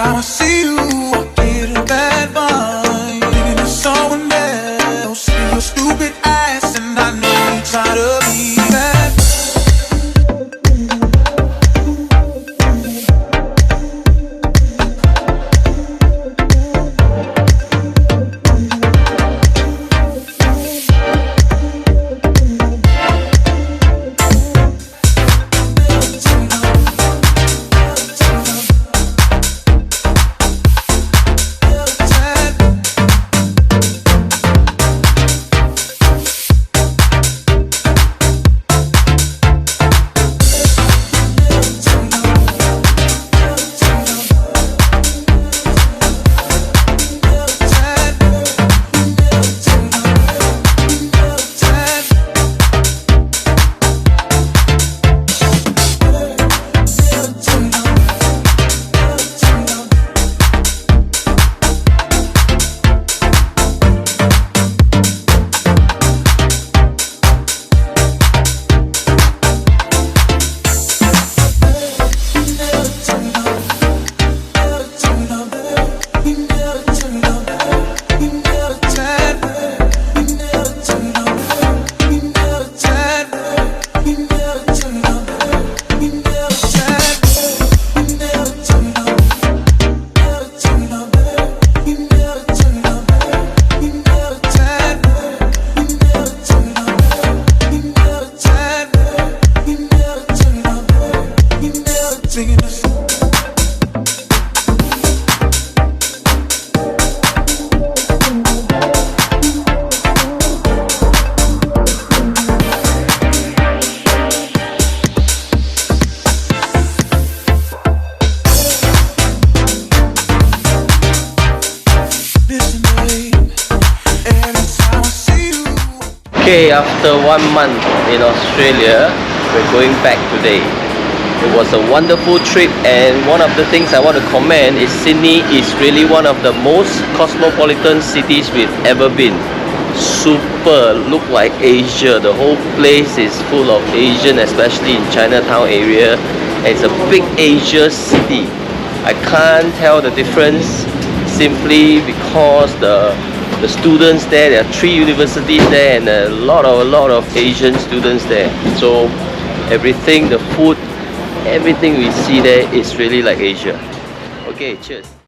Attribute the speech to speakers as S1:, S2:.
S1: time I see you, I get a bad vibe. Thinking of someone else, see your stupid ass, and I know you try to be bad.
S2: Okay, after 1 month in Australia, we're going back today. It was a wonderful trip, and one of the things I want to comment is Sydney is really one of the most cosmopolitan cities we've ever been. Super, look like Asia. The whole place is full of Asian, especially in Chinatown area. And it's a big Asia city. I can't tell the difference simply because the students there are 3 universities there and a lot of Asian students there. So everything, the food, everything we see there is really like Asia. Okay, cheers.